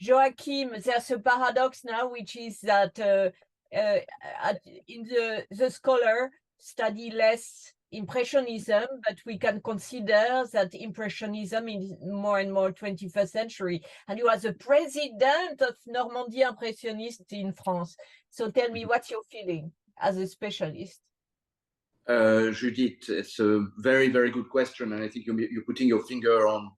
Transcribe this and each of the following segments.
Joachim, there's a paradox now, which is that in the scholar study less Impressionism, but we can consider that Impressionism is more and more 21st century. And you are the president of Normandie Impressionniste in France. So tell me, what's your feeling as a specialist? Judith, it's a very, very good question. And I think you're putting your finger on,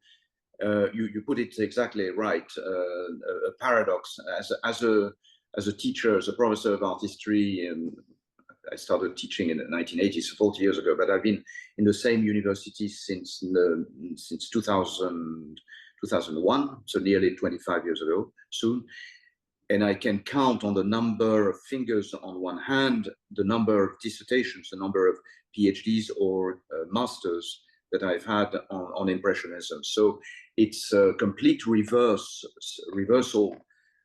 you put it exactly right, a paradox. As a teacher, as a professor of art history, and I started teaching in the 1980s, 40 years ago, but I've been in the same university since 2001, so nearly 25 years ago soon. And I can count on the number of fingers on one hand, the number of dissertations, the number of PhDs or masters that I've had on Impressionism. So it's a complete reversal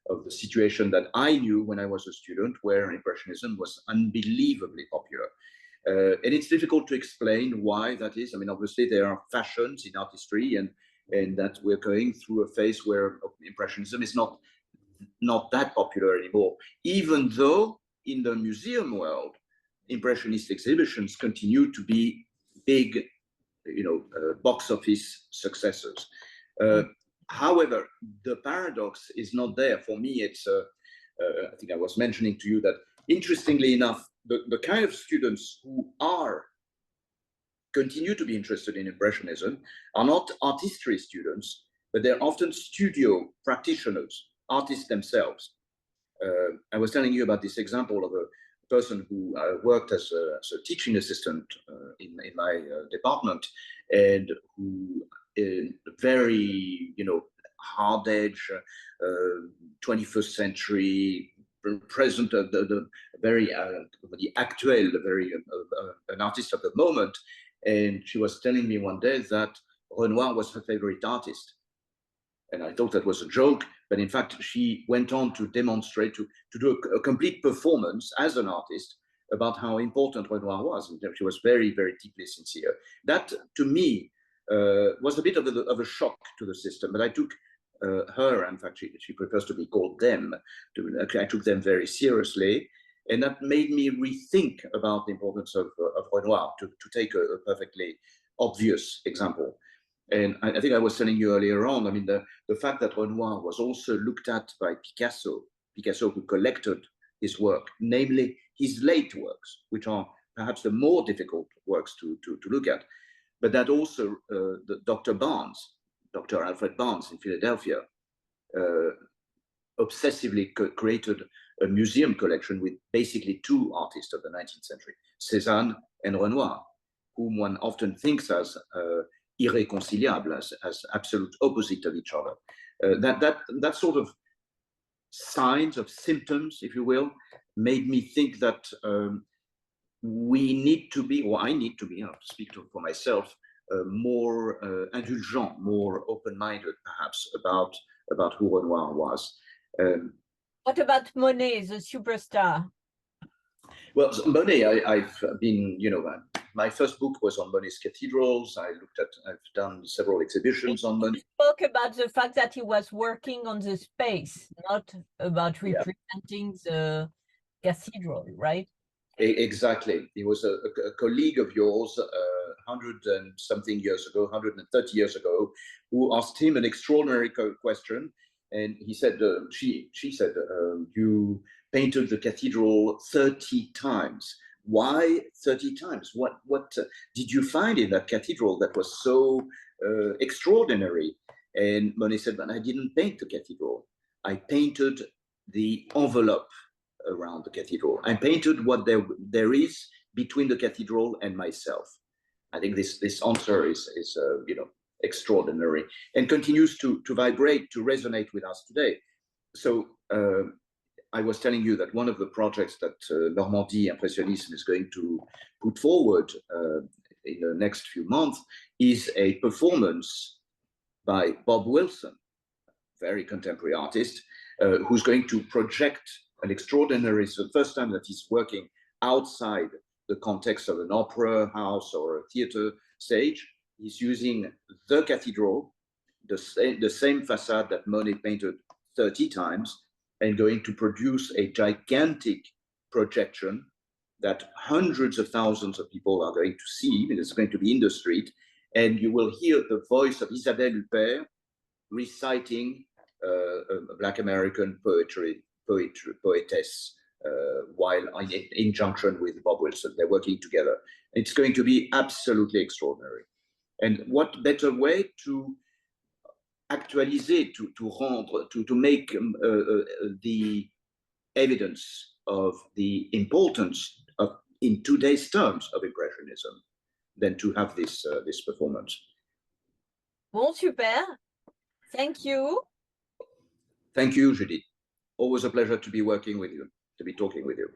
of the situation that I knew when I was a student, where Impressionism was unbelievably popular. And it's difficult to explain why that is. I mean, obviously there are fashions in art history, and that we're going through a phase where Impressionism is not that popular anymore, even though in the museum world, Impressionist exhibitions continue to be big, box office successes. However, the paradox is not there. For me, it's, I think I was mentioning to you that, interestingly enough, the kind of students who continue to be interested in Impressionism are not art history students, but they're often studio practitioners, artists themselves. I was telling you about this example of a person who worked as a teaching assistant in my department, and who very, hard edge, 21st century, present, the very the actuel, very an artist of the moment. And she was telling me one day that Renoir was her favorite artist. And I thought that was a joke, but in fact, she went on to demonstrate, to do a complete performance as an artist about how important Renoir was. And she was very, very deeply sincere. That, to me, was a bit of a shock to the system, but I took her, in fact, she prefers to be called them, I took them very seriously, and that made me rethink about the importance of Renoir, to take a perfectly obvious example. And I think I was telling you earlier on, I mean, the fact that Renoir was also looked at by Picasso who collected his work, namely his late works, which are perhaps the more difficult works to look at, but that also Dr. Alfred Barnes in Philadelphia obsessively created a museum collection with basically two artists of the 19th century, Cézanne and Renoir, whom one often thinks as irreconcilable, as absolute opposite of each other. That sort of signs of symptoms, if you will, made me think that we need to be, or I need to be, I have to speak for myself, more indulgent, more open-minded, perhaps, about who Renoir was. What about Monet, the superstar? Well, Monet, I've been, my first book was on Monet's cathedrals. I've done several exhibitions on Monet. You spoke about the fact that he was working on the space, not about representing the cathedral, right? Exactly. He was a colleague of yours 100 and something years ago, 130 years ago, who asked him an extraordinary question. And he said, she said, you painted the cathedral 30 times. Why 30 times? What did you find in that cathedral that was so extraordinary? And Monet said, but I didn't paint the cathedral. I painted the envelope around the cathedral. I painted what there is between the cathedral and myself. I think this answer is extraordinary, and continues to vibrate, to resonate with us today. So I was telling you that one of the projects that Normandie Impressionism is going to put forward in the next few months is a performance by Bob Wilson, very contemporary artist, who's going to project an extraordinary, it's the first time that he's working outside the context of an opera house or a theater stage. He's using the cathedral, the same facade that Monet painted 30 times and going to produce a gigantic projection that hundreds of thousands of people are going to see, and it's going to be in the street, and you will hear the voice of Isabelle Huppert reciting a Black American poetess, while in junction with Bob Wilson. They're working together. It's going to be absolutely extraordinary. And what better way to actualiser, to make the evidence of the importance of, in today's terms, of Impressionism than to have this performance. Bon, super. Thank you. Thank you, Judith. Always a pleasure to be working with you, to be talking with you.